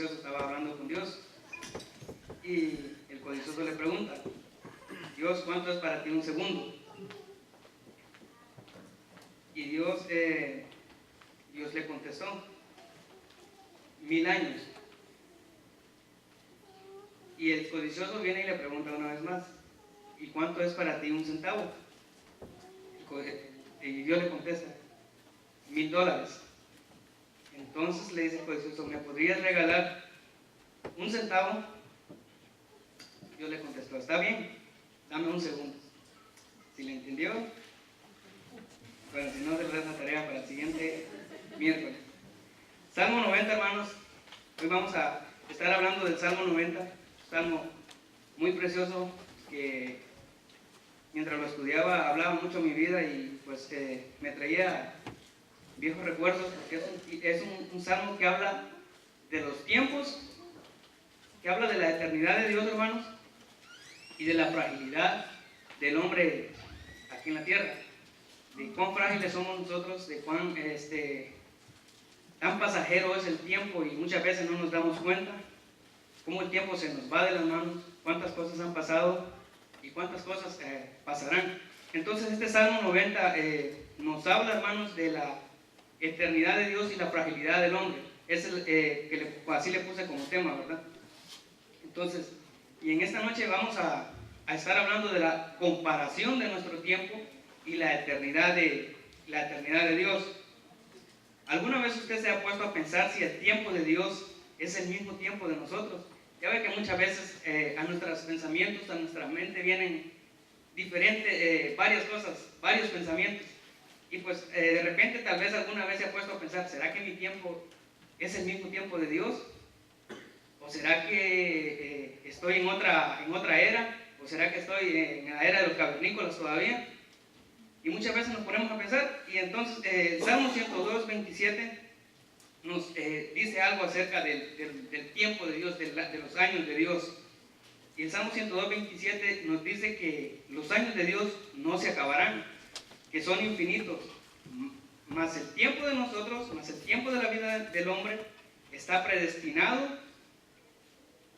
codicioso estaba hablando con Dios y el codicioso le pregunta: Dios, ¿cuánto es para ti un segundo? Y Dios le contestó: 1000 años. Y el codicioso viene y le pregunta una vez más: ¿y cuánto es para ti un centavo? Y Dios le contesta: $1000. Entonces le dice el codicioso: ¿me podrías regalar un centavo? Dios le contestó: está bien, dame un segundo. Si le entendió, bueno, si no, se le da la tarea para el siguiente miércoles. Salmo 90, hermanos. Hoy vamos a estar hablando del Salmo 90, salmo muy precioso que mientras lo estudiaba hablaba mucho mi vida y pues me traía viejos recuerdos, porque es un salmo que habla de los tiempos, que habla de la eternidad de Dios, hermanos, y de la fragilidad del hombre aquí en la tierra, de cuán frágiles somos nosotros, de cuán tan pasajero es el tiempo y muchas veces no nos damos cuenta cómo el tiempo se nos va de las manos, cuántas cosas han pasado y cuántas cosas pasarán. Entonces este Salmo 90 nos habla, hermanos, de la eternidad de Dios y la fragilidad del hombre. Es así le puse como tema, ¿verdad? Entonces, y en esta noche vamos a estar hablando de la comparación de nuestro tiempo y la eternidad de Dios. ¿Alguna vez usted se ha puesto a pensar si el tiempo de Dios es el mismo tiempo de nosotros? Ya ve que muchas veces a nuestros pensamientos, a nuestra mente vienen diferentes, varias cosas, varios pensamientos. Y pues de repente tal vez alguna vez se ha puesto a pensar: ¿será que mi tiempo es el mismo tiempo de Dios? ¿O será que estoy en otra era? ¿O será que estoy en la era de los cavernícolas todavía? Y muchas veces nos ponemos a pensar. Y entonces el Salmo 102, 27 nos dice algo acerca del tiempo de Dios, de los años de Dios. Y el Salmo 102, 27 nos dice que los años de Dios no se acabarán, que son infinitos, más el tiempo de nosotros, más el tiempo de la vida del hombre está predestinado.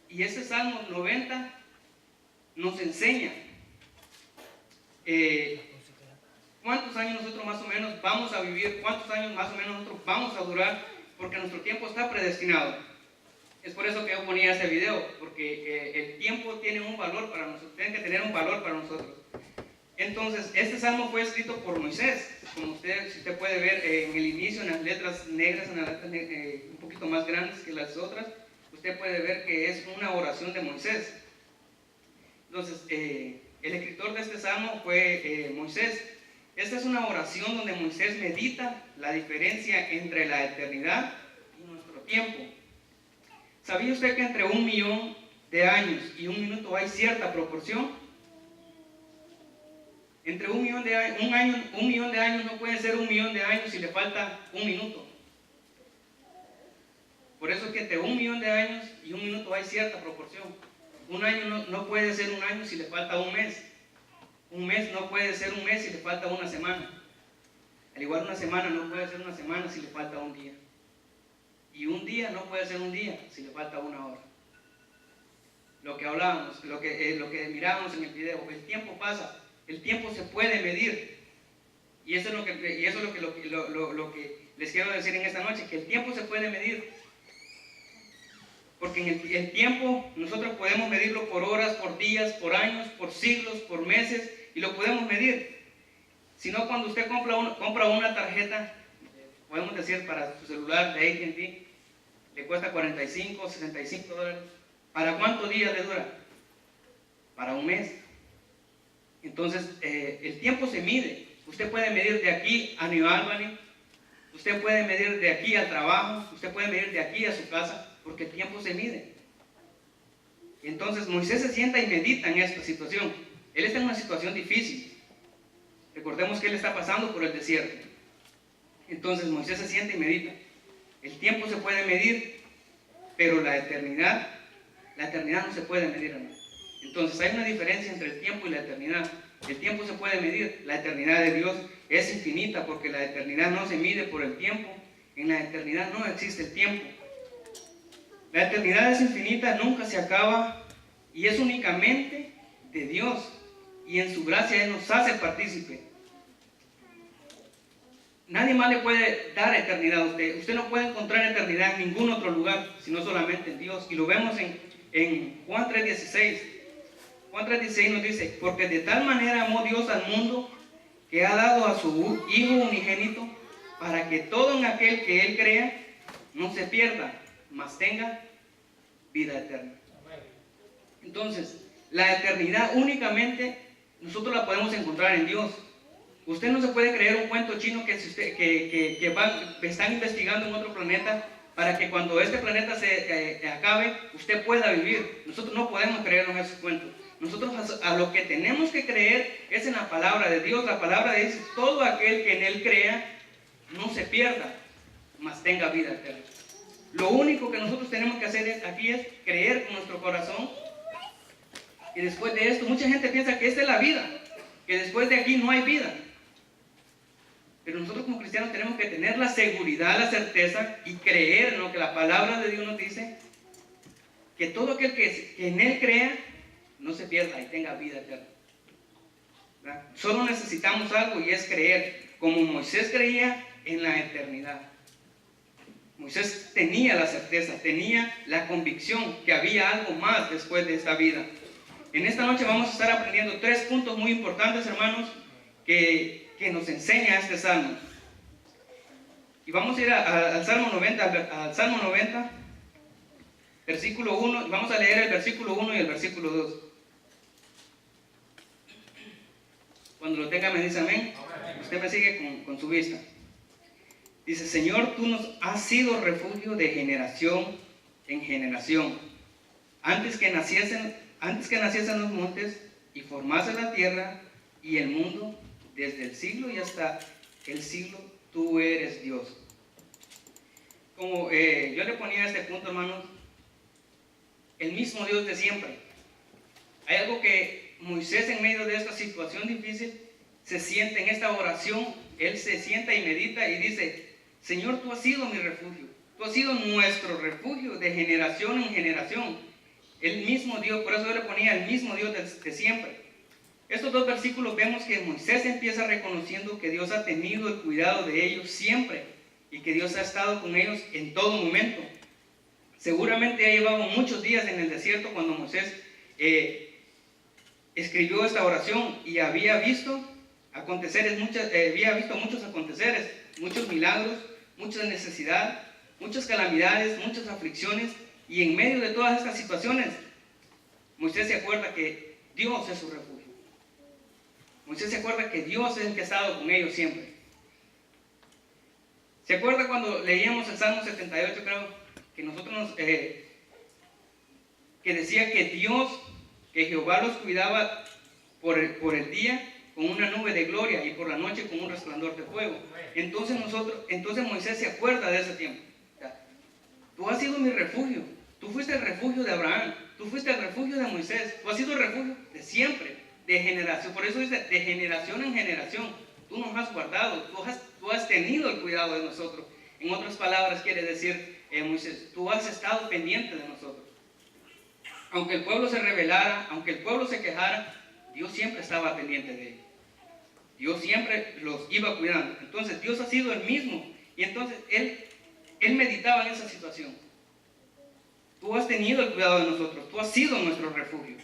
Y este Salmo 90 nos enseña cuántos años nosotros más o menos vamos a vivir, cuántos años más o menos nosotros vamos a durar, porque nuestro tiempo está predestinado. Es por eso que yo ponía este video, porque el tiempo tiene un valor para nosotros, tiene que tener un valor para nosotros. Entonces, este salmo fue escrito por Moisés, como si usted puede ver en el inicio, en las letras negras, en las letras un poquito más grandes que las otras, usted puede ver que es una oración de Moisés. Entonces, el escritor de este salmo fue Moisés. Esta es una oración donde Moisés medita la diferencia entre la eternidad y nuestro tiempo. ¿Sabía usted que entre 1 millón de años y un minuto hay cierta proporción? Entre un millón de años no puede ser 1 millón de años si le falta un minuto. Por eso es que entre 1 millón de años y un minuto hay cierta proporción. Un año no puede ser un año si le falta un mes. Un mes no puede ser un mes si le falta una semana. Al igual, una semana no puede ser una semana si le falta un día. Y un día no puede ser un día si le falta una hora. Lo que hablábamos, lo que mirábamos en el video, el tiempo pasa, el tiempo se puede medir. Y eso es lo que les quiero decir en esta noche, que el tiempo se puede medir. Porque en el tiempo nosotros podemos medirlo por horas, por días, por años, por siglos, por meses, y lo podemos medir. Si no, cuando usted compra una tarjeta, podemos decir para su celular de AT&T, le cuesta $45, $65. ¿Para cuántos días le dura? Para un mes. Entonces, el tiempo se mide. Usted puede medir de aquí a New Albany, usted puede medir de aquí al trabajo, usted puede medir de aquí a su casa, porque el tiempo se mide. Entonces Moisés se sienta y medita en esta situación. Él está en una situación difícil. Recordemos que él está pasando por el desierto. Entonces Moisés se sienta y medita. El tiempo se puede medir, pero la eternidad no se puede medir, hermano. Entonces hay una diferencia entre el tiempo y la eternidad. El tiempo se puede medir, la eternidad de Dios es infinita, porque la eternidad no se mide por el tiempo. En la eternidad no existe el tiempo. La eternidad es infinita, nunca se acaba y es únicamente de Dios. Y en su gracia Él nos hace partícipe. Nadie más le puede dar eternidad a usted. Usted no puede encontrar eternidad en ningún otro lugar, sino solamente en Dios. Y lo vemos en Juan 3:16. Juan 3:16 nos dice: porque de tal manera amó Dios al mundo, que ha dado a su Hijo unigénito, para que todo en aquel que Él crea no se pierda, mas tenga vida eterna. Entonces, la eternidad únicamente nosotros la podemos encontrar en Dios. Usted no se puede creer un cuento chino que están investigando en otro planeta para que cuando este planeta se acabe, usted pueda vivir. Nosotros no podemos creer en esos cuentos. Nosotros a lo que tenemos que creer es en la palabra de Dios. La palabra dice: todo aquel que en Él crea no se pierda, mas tenga vida eterna. Lo único que nosotros tenemos que hacer aquí es creer con nuestro corazón. Y después de esto, mucha gente piensa que esta es la vida, que después de aquí no hay vida. Pero nosotros como cristianos tenemos que tener la seguridad, la certeza y creer en lo que la palabra de Dios nos dice, que todo aquel que en Él crea no se pierda y tenga vida eterna. ¿Verdad? Solo necesitamos algo, y es creer, como Moisés creía en la eternidad. Moisés tenía la certeza, tenía la convicción que había algo más después de esta vida. En esta noche vamos a estar aprendiendo 3 puntos muy importantes, hermanos, que nos enseña este salmo. Y vamos a ir al Salmo 90, versículo 1, y vamos a leer el versículo 1 y el versículo 2. Cuando lo tenga me dice amén. Usted me sigue con su vista. Dice: Señor, tú nos has sido refugio de generación en generación. Antes que naciesen los montes y formase la tierra y el mundo, desde el siglo y hasta el siglo, tú eres Dios. Como yo le ponía a este punto, hermanos, el mismo Dios de siempre. Hay algo que Moisés, en medio de esta situación difícil, se siente en esta oración. Él se sienta y medita y dice: Señor, tú has sido mi refugio. Tú has sido nuestro refugio de generación en generación. El mismo Dios, por eso yo le ponía el mismo Dios de siempre. Estos 2 versículos vemos que Moisés empieza reconociendo que Dios ha tenido el cuidado de ellos siempre y que Dios ha estado con ellos en todo momento. Seguramente ha llevado muchos días en el desierto cuando Moisés escribió esta oración, y había visto muchos aconteceres, muchos milagros, mucha necesidad, muchas calamidades, muchas aflicciones, y en medio de todas estas situaciones, Moisés se acuerda que Dios es su refugio. Moisés se acuerda que Dios es el que ha estado con ellos siempre. ¿Se acuerda cuando leíamos el Salmo 78, creo, que nosotros que decía que Jehová los cuidaba por el día con una nube de gloria y por la noche con un resplandor de fuego? Entonces Moisés se acuerda de ese tiempo. O sea, tú has sido mi refugio. Tú fuiste el refugio de Abraham. Tú fuiste el refugio de Moisés. Tú has sido el refugio de siempre, de generación. Por eso dice: de generación en generación. Tú nos has guardado. Tú has tenido el cuidado de nosotros. En otras palabras quiere decir Moisés: tú has estado pendiente de nosotros. Aunque el pueblo se rebelara, aunque el pueblo se quejara, Dios siempre estaba pendiente de ellos. Dios siempre los iba cuidando. Entonces Dios ha sido el mismo. Y entonces él meditaba en esa situación. Tú has tenido el cuidado de nosotros. Tú has sido nuestro refugio.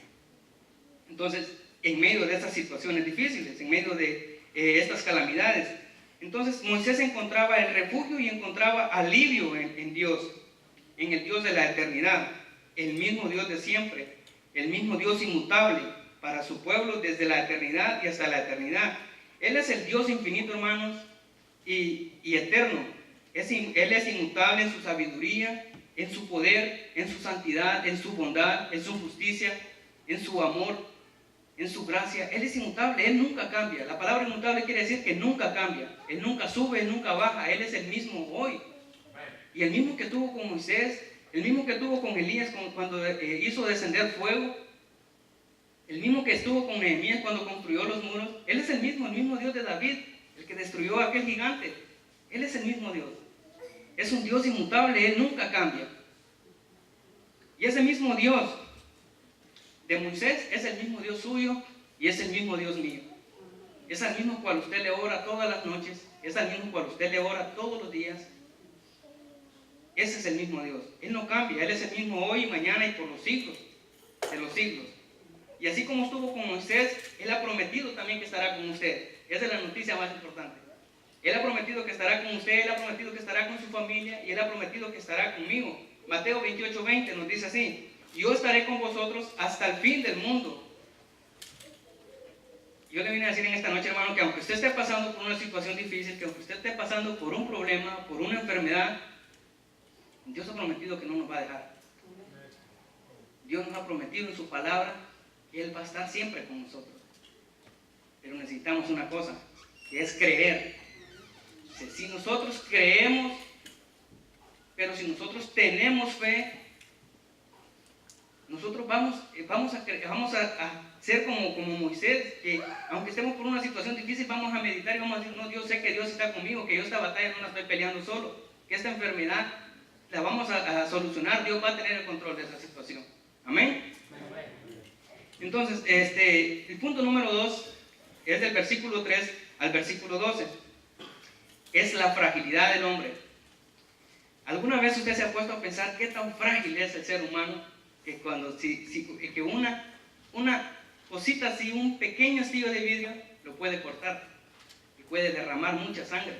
Entonces, en medio de estas situaciones difíciles, en medio de estas calamidades, entonces Moisés encontraba el refugio y encontraba alivio en Dios, en el Dios de la eternidad, el mismo Dios de siempre, el mismo Dios inmutable para su pueblo desde la eternidad y hasta la eternidad. Él es el Dios infinito, hermanos, y eterno. Él es inmutable en su sabiduría, en su poder, en su santidad, en su bondad, en su justicia, en su amor, en su gracia. Él es inmutable, Él nunca cambia. La palabra inmutable quiere decir que nunca cambia. Él nunca sube, Él nunca baja. Él es el mismo hoy. Y el mismo que tuvo con Moisés, el mismo que tuvo con Elías cuando hizo descender fuego, el mismo que estuvo con Nehemías cuando construyó los muros. Él es el mismo Dios de David, el que destruyó a aquel gigante. Él es el mismo Dios. Es un Dios inmutable, Él nunca cambia. Y ese mismo Dios de Moisés es el mismo Dios suyo y es el mismo Dios mío. Es al mismo cual usted le ora todas las noches, es al mismo cual usted le ora todos los días. Ese es el mismo Dios. Él no cambia, Él es el mismo hoy, mañana y por los siglos de los siglos. Y así como estuvo con Moisés, Él ha prometido también que estará con usted. Esa es la noticia más importante. Él ha prometido que estará con usted, Él ha prometido que estará con su familia y Él ha prometido que estará conmigo. Mateo 28:20 nos dice así: yo estaré con vosotros hasta el fin del mundo. Yo le vine a decir en esta noche, hermano, que aunque usted esté pasando por una situación difícil, que aunque usted esté pasando por un problema, por una enfermedad, Dios ha prometido que no nos va a dejar. Dios nos ha prometido en su palabra que Él va a estar siempre con nosotros. Pero necesitamos una cosa, que es creer. Si nosotros creemos, pero si nosotros tenemos fe, nosotros vamos a ser como Moisés, que aunque estemos por una situación difícil, vamos a meditar y vamos a decir: no, Dios, sé que Dios está conmigo, que yo esta batalla no la estoy peleando solo, que esta enfermedad la vamos a solucionar, Dios va a tener el control de esa situación. Amén. Entonces, el punto número 2 es del versículo 3 al versículo 12. Es la fragilidad del hombre. ¿Alguna vez usted se ha puesto a pensar qué tan frágil es el ser humano? Que cuando que una cosita así, un pequeño astillo de vidrio, lo puede cortar y puede derramar mucha sangre.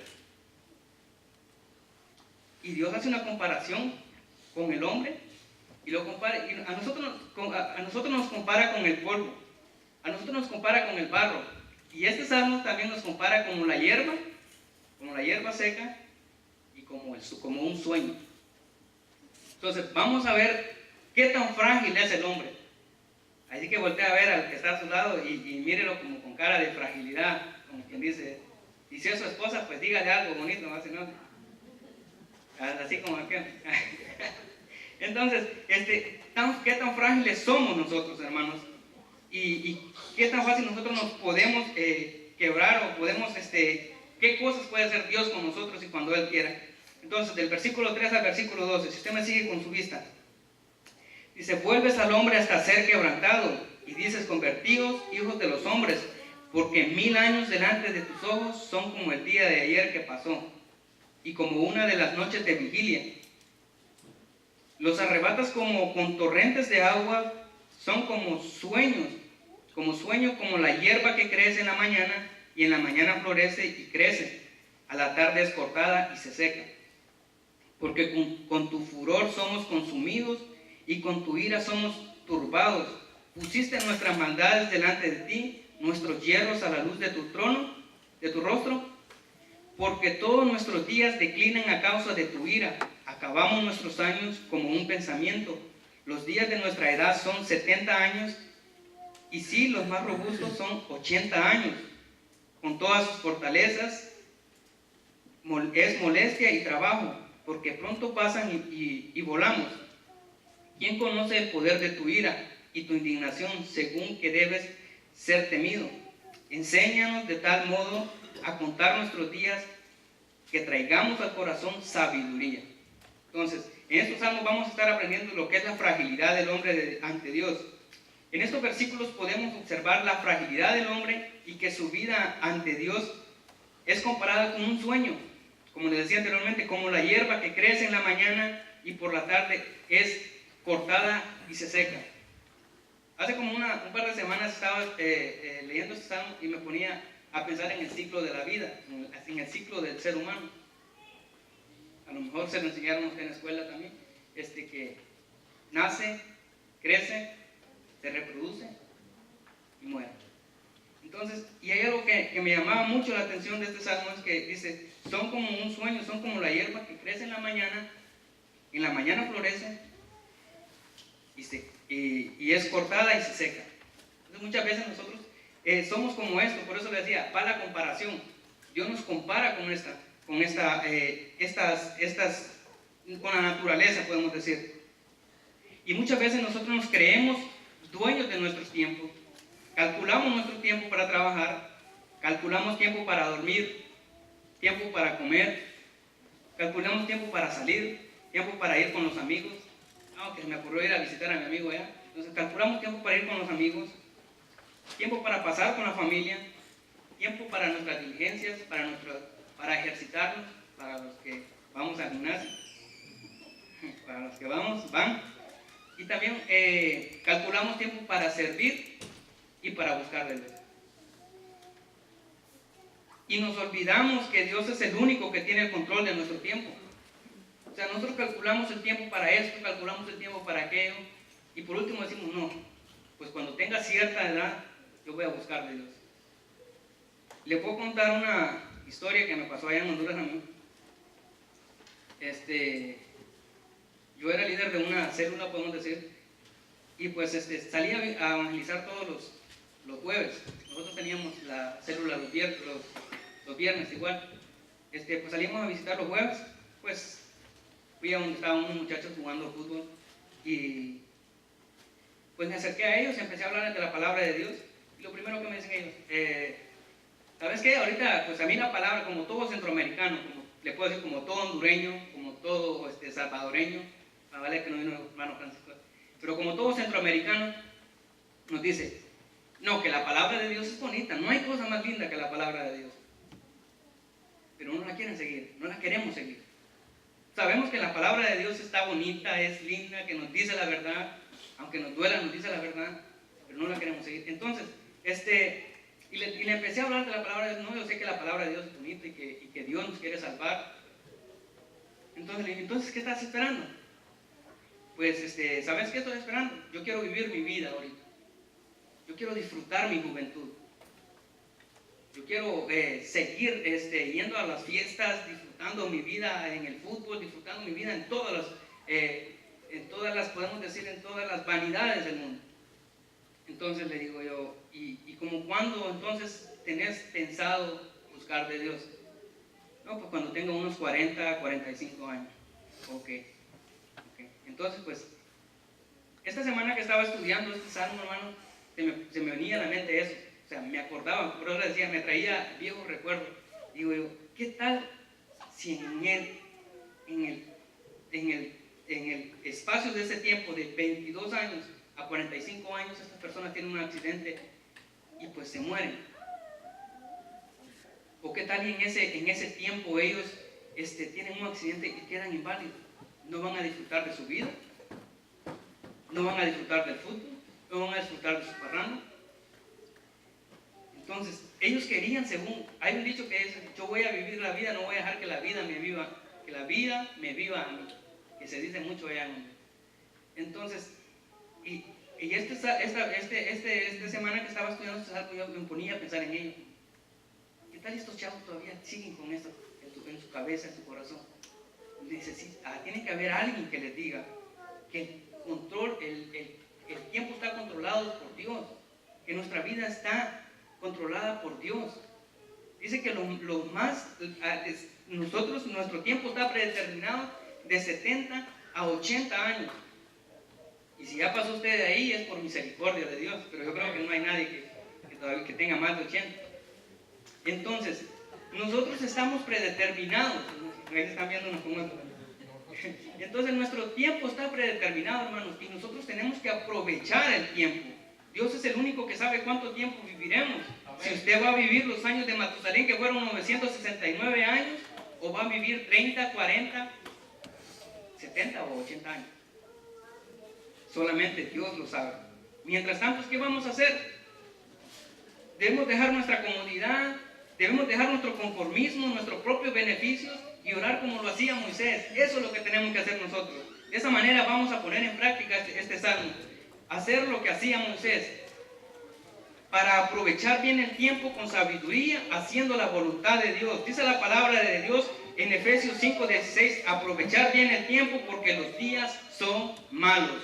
Y Dios hace una comparación con el hombre y lo compara, y a nosotros nos compara con el polvo, a nosotros nos compara con el barro, y este salmo también nos compara como la hierba seca y como un sueño. Entonces vamos a ver qué tan frágil es el hombre. Así que voltea a ver al que está a su lado y mírelo como con cara de fragilidad, como quien dice, y si es su esposa, pues dígale algo bonito, ¿no? Si no, así como aquel. Entonces, ¿qué tan frágiles somos nosotros, hermanos? Y qué tan fácil nosotros nos podemos quebrar, o podemos, qué cosas puede hacer Dios con nosotros y cuando Él quiera. Entonces, del versículo 3 al versículo 12, si usted me sigue con su vista, dice: vuelves al hombre hasta ser quebrantado, y dices: convertíos, hijos de los hombres, porque 1000 años delante de tus ojos son como el día de ayer que pasó, y como una de las noches de vigilia. Los arrebatas como con torrentes de agua, son como sueño, como la hierba que crece en la mañana, y en la mañana florece y crece, a la tarde es cortada y se seca. Porque con tu furor somos consumidos, y con tu ira somos turbados. Pusiste nuestras maldades delante de ti, nuestros hierros a la luz de tu trono, de tu rostro. Porque todos nuestros días declinan a causa de tu ira. Acabamos nuestros años como un pensamiento. Los días de nuestra edad son 70 años, y sí, los más robustos son 80 años. Con todas sus fortalezas es molestia y trabajo, porque pronto pasan y volamos. ¿Quién conoce el poder de tu ira y tu indignación, según que debes ser temido? Enséñanos de tal modo a contar nuestros días, que traigamos al corazón sabiduría. Entonces, en estos salmos vamos a estar aprendiendo lo que es la fragilidad del hombre ante Dios. En estos versículos podemos observar la fragilidad del hombre, y que su vida ante Dios es comparada con un sueño, como les decía anteriormente, como la hierba que crece en la mañana y por la tarde es cortada y se seca. Hace como un par de semanas estaba leyendo este salmo y me ponía a pensar en el ciclo de la vida, en el ciclo del ser humano. A lo mejor se lo enseñaron en la escuela también, que nace, crece, se reproduce y muere. Entonces, y hay algo que me llamaba mucho la atención de este salmo, es que dice: son como un sueño, son como la hierba que crece en la mañana florece y es cortada y se seca. Entonces, muchas veces nosotros somos como esto. Por eso le decía, va la comparación. Dios nos compara con con la naturaleza, podemos decir. Y muchas veces nosotros nos creemos dueños de nuestros tiempos. Calculamos nuestro tiempo para trabajar, calculamos tiempo para dormir, tiempo para comer, calculamos tiempo para salir, tiempo para ir con los amigos. que se me ocurrió ir a visitar a mi amigo allá. Entonces calculamos tiempo para ir con los amigos, tiempo para pasar con la familia, tiempo para nuestras diligencias, para ejercitarnos, para los que vamos al gimnasio, para los que van. Y también calculamos tiempo para servir y para buscar de Dios. Y nos olvidamos que Dios es el único que tiene el control de nuestro tiempo. O sea, nosotros calculamos el tiempo para esto, calculamos el tiempo para aquello, y por último decimos, no, pues cuando tenga cierta edad, yo voy a buscar de Dios. Le puedo contar una historia que me pasó allá en Honduras a mí. Yo era líder de una célula, podemos decir, y pues salía a evangelizar todos los jueves. Nosotros teníamos la célula los viernes igual. Pues salíamos a visitar los jueves, pues fui a donde estaban unos muchachos jugando fútbol y pues me acerqué a ellos y empecé a hablarles de la palabra de Dios. Y lo primero que me dicen ellos, ¿sabes qué? Ahorita, pues a mí la palabra, como todo centroamericano, como le puedo decir, como todo hondureño, como todo salvadoreño, vale que no vino el hermano Francisco, pero como todo centroamericano, nos dice, no, que la palabra de Dios es bonita, no hay cosa más linda que la palabra de Dios. Pero no la quieren seguir, no la queremos seguir. Sabemos que la palabra de Dios está bonita, es linda, que nos dice la verdad, aunque nos duela, nos dice la verdad, pero no la queremos seguir. Entonces, y le empecé a hablar de la palabra de Dios. No, yo sé que la palabra de Dios es bonita y que Dios nos quiere salvar. Entonces le dije, ¿entonces qué estás esperando? Pues, ¿sabes qué estoy esperando? Yo quiero vivir mi vida ahorita. Yo quiero disfrutar mi juventud. Yo quiero seguir yendo a las fiestas, disfrutando mi vida en el fútbol, disfrutando mi vida en todas las, podemos decir, en todas las vanidades del mundo. Entonces le digo yo, ¿y como cuándo entonces tenés pensado buscar de Dios? No, pues cuando tenga unos 40, 45 años. Ok. Entonces, pues, esta semana que estaba estudiando este salmo, hermano, se me venía a la mente eso. O sea, me acordaba, por eso decía, me traía viejos recuerdos. Digo yo, ¿qué tal si en el espacio de ese tiempo, de 22 años a 45 años, estas personas tienen un accidente y pues se mueren? ¿O qué tal y en ese tiempo ellos tienen un accidente y quedan inválidos? No van a disfrutar de su vida, no van a disfrutar del fútbol, no van a disfrutar de su parranda. Entonces, ellos querían, hay un dicho que dice, yo voy a vivir la vida, no voy a dejar que la vida me viva, que la vida me viva a mí, que se dice mucho allá en mundo. Entonces, y esta semana que estaba estudiando este salmo, yo me ponía a pensar en ello. ¿Qué tal estos chavos todavía siguen con esto en su cabeza, en su corazón? Tiene que haber alguien que les diga que el tiempo está controlado por Dios, que nuestra vida está controlada por Dios. Dice que nuestro tiempo está predeterminado de 70 a 80 años. Y si ya pasó usted de ahí, es por misericordia de Dios, pero yo creo que no hay nadie que tenga más de 80. Entonces, nosotros estamos predeterminados. Ahí están viéndonos como esto. Entonces, nuestro tiempo está predeterminado, hermanos, y nosotros tenemos que aprovechar el tiempo. Dios es el único que sabe cuánto tiempo viviremos. Si usted va a vivir los años de Matusalén, que fueron 969 años, o va a vivir 30, 40, 70 o 80 años. Solamente Dios lo sabe. Mientras tanto, ¿qué vamos a hacer? Debemos dejar nuestra comodidad, debemos dejar nuestro conformismo, nuestros propios beneficios y orar como lo hacía Moisés. Eso es lo que tenemos que hacer nosotros. De esa manera vamos a poner en práctica este salmo. Hacer lo que hacía Moisés, para aprovechar bien el tiempo con sabiduría, haciendo la voluntad de Dios. Dice la palabra de Dios en Efesios 5:16, aprovechar bien el tiempo porque los días son malos.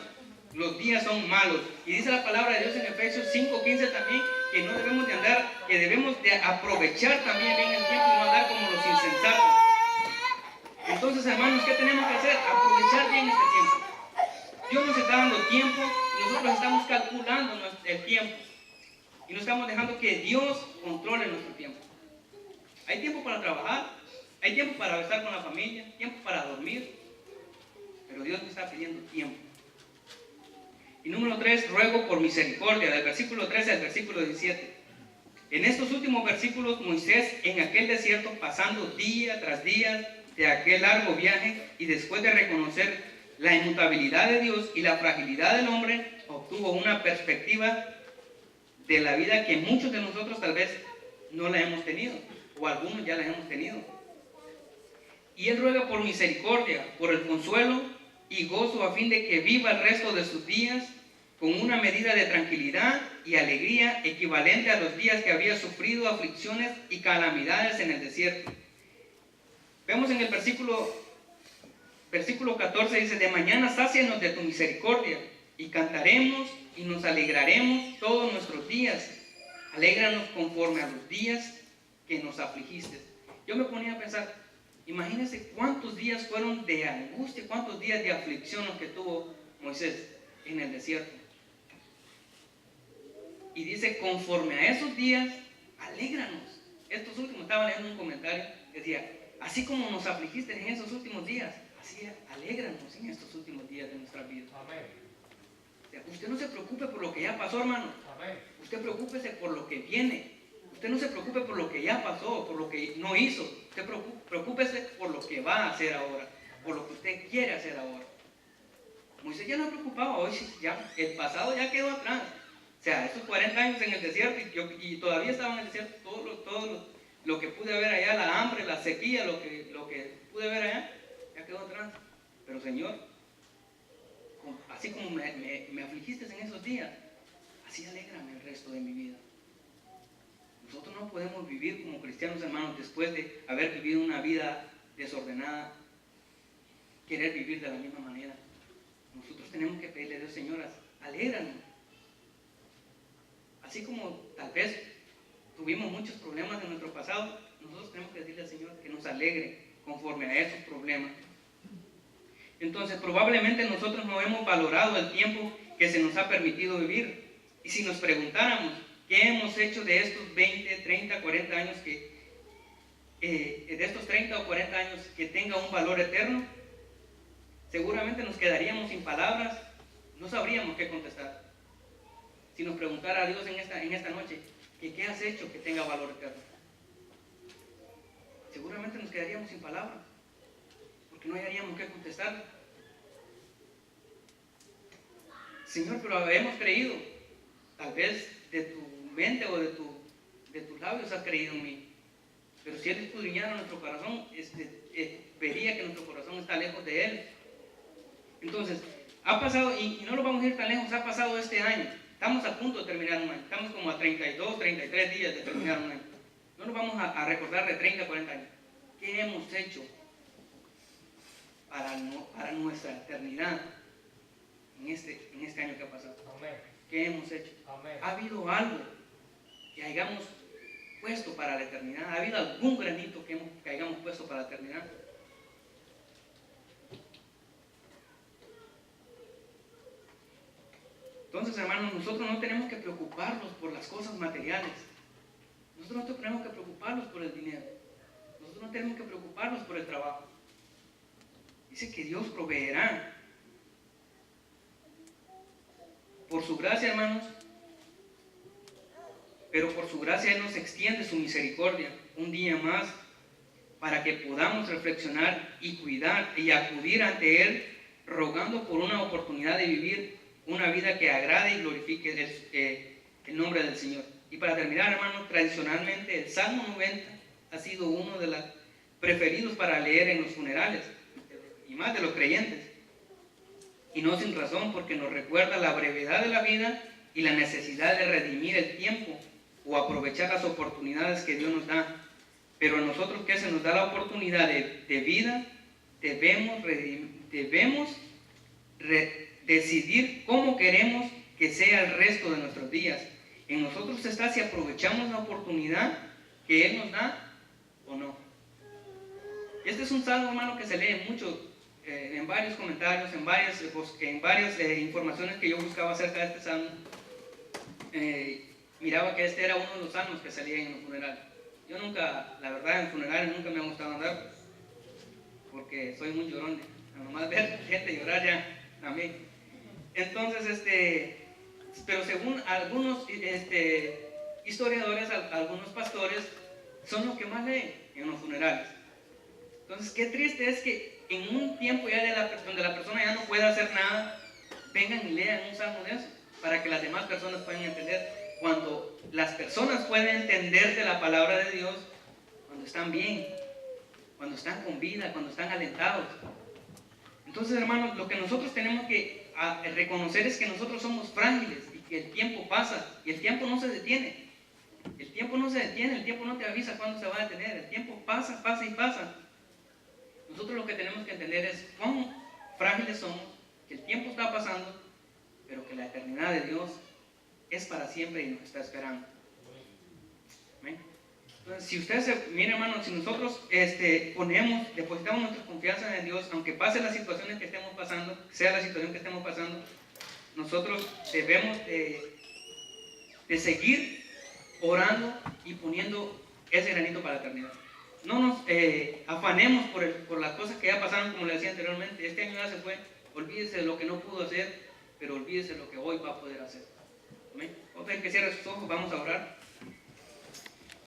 Los días son malos. Y dice la palabra de Dios en Efesios 5:15 también, que no debemos de andar, que debemos de aprovechar también bien el tiempo y no andar como los insensatos. Entonces, hermanos, ¿qué tenemos que hacer? Aprovechar bien este tiempo. Dios nos está dando tiempo, nosotros estamos calculando el tiempo y no estamos dejando que Dios controle nuestro tiempo. Hay tiempo para trabajar, hay tiempo para estar con la familia, tiempo para dormir, pero Dios nos está pidiendo tiempo. Y número 3, ruego por misericordia, del versículo 13 al versículo 17. En estos últimos versículos, Moisés en aquel desierto, pasando día tras día de aquel largo viaje, y después de reconocer la inmutabilidad de Dios y la fragilidad del hombre, obtuvo una perspectiva de la vida que muchos de nosotros tal vez no la hemos tenido, o algunos ya la hemos tenido. Y él ruega por misericordia, por el consuelo y gozo, a fin de que viva el resto de sus días con una medida de tranquilidad y alegría equivalente a los días que había sufrido aflicciones y calamidades en el desierto. Vemos en el versículo 14, dice: de mañana sácianos de tu misericordia, y cantaremos y nos alegraremos todos nuestros días. Alégranos conforme a los días que nos afligiste. Yo me ponía a pensar, imagínense cuántos días fueron de angustia, cuántos días de aflicción los que tuvo Moisés en el desierto. Y dice, conforme a esos días, alégranos. Estos últimos, estaba leyendo un comentario, decía, así como nos afligiste en esos últimos días, así alégranos en estos últimos días de nuestra vida. Amén. O sea, usted no se preocupe por lo que ya pasó, hermano. Amén. Usted preocúpese por lo que viene. Usted no se preocupe por lo que ya pasó, por lo que no hizo. Usted preocúpese por lo que va a hacer ahora, por lo que usted quiere hacer ahora. Moisés ya no preocupaba, hoy ya, el pasado ya quedó atrás. O sea, esos 40 años en el desierto, y todavía estaba en el desierto, todo lo que pude ver allá, la hambre, la sequía, lo que pude ver allá, ya quedó atrás. Pero Señor, así como me afligiste en esos días, así alégrame el resto de mi vida. Nosotros no podemos vivir como cristianos, hermanos, después de haber vivido una vida desordenada, querer vivir de la misma manera. Nosotros tenemos que pedirle a Dios, señoras, alégranos. Así como tal vez tuvimos muchos problemas en nuestro pasado, nosotros tenemos que decirle al Señor que nos alegre conforme a esos problemas. Entonces, probablemente nosotros no hemos valorado el tiempo que se nos ha permitido vivir. Y si nos preguntáramos, ¿qué hemos hecho de estos 20, 30, 40 años de estos 30 o 40 años que tenga un valor eterno? Seguramente nos quedaríamos sin palabras, no sabríamos qué contestar. Si nos preguntara a Dios en esta noche, ¿qué has hecho que tenga valor eterno? Seguramente nos quedaríamos sin palabras, porque no hallaríamos qué contestar. Señor, pero hemos creído, tal vez de tu mente o de tus labios has creído en mí. Pero si Él escudriñara nuestro corazón, vería que nuestro corazón está lejos de Él. Entonces, ha pasado, y no lo vamos a ir tan lejos, ha pasado este año. Estamos a punto de terminar un año. Estamos como a 32, 33 días de terminar un año. No nos vamos a recordar de 30, 40 años. ¿Qué hemos hecho para nuestra eternidad en este año que ha pasado? Amén. ¿Qué hemos hecho? Amén. ¿Ha habido algo que hayamos puesto para la eternidad? ¿Ha habido algún granito que hayamos puesto para la eternidad? Entonces, hermanos, nosotros no tenemos que preocuparnos por las cosas materiales. Nosotros no tenemos que preocuparnos por el dinero. Nosotros no tenemos que preocuparnos por el trabajo. Dice que Dios proveerá. Por su gracia, hermanos, pero por su gracia Él nos extiende su misericordia un día más para que podamos reflexionar y cuidar y acudir ante Él rogando por una oportunidad de vivir una vida que agrade y glorifique el nombre del Señor. Y para terminar, hermanos, tradicionalmente el Salmo 90 ha sido uno de los preferidos para leer en los funerales, y más de los creyentes. Y no sin razón, porque nos recuerda la brevedad de la vida y la necesidad de redimir el tiempo o aprovechar las oportunidades que Dios nos da. Pero a nosotros que se nos da la oportunidad de vida, debemos decidir cómo queremos que sea el resto de nuestros días. En nosotros está si aprovechamos la oportunidad que Él nos da o no. Este es un salmo, hermano, que se lee mucho en varios comentarios, en varias informaciones que yo buscaba acerca de este salmo. Miraba que este era uno de los salmos que salían en los funerales. Yo nunca, la verdad, en funerales nunca me ha gustado andar, porque soy muy llorón. Nomás ver gente llorar ya, a mí. Entonces, pero según algunos historiadores, algunos pastores, son los que más leen en los funerales. Entonces, qué triste es que en un tiempo ya donde la persona ya no puede hacer nada, vengan y lean un salmo de eso, para que las demás personas puedan entender. Cuando las personas pueden entender de la palabra de Dios, cuando están bien, cuando están con vida, cuando están alentados. Entonces, hermanos, lo que nosotros tenemos que reconocer es que nosotros somos frágiles y que el tiempo pasa y el tiempo no se detiene. El tiempo no se detiene, el tiempo no te avisa cuándo se va a detener. El tiempo pasa, pasa y pasa. Nosotros lo que tenemos que entender es cuán frágiles somos, que el tiempo está pasando, pero que la eternidad de Dios es para siempre y nos está esperando. ¿Amén? Entonces, si ustedes, miren, hermanos, si nosotros depositamos nuestra confianza en Dios, aunque pase las situaciones que estemos pasando, sea la situación que estemos pasando, nosotros debemos de seguir orando y poniendo ese granito para la eternidad. No nos afanemos por las cosas que ya pasaron, como le decía anteriormente. Este año ya se fue, olvídese de lo que no pudo hacer, pero olvídese de lo que hoy va a poder hacer. Amén. Vamos a ver que cierre sus ojos, vamos a orar.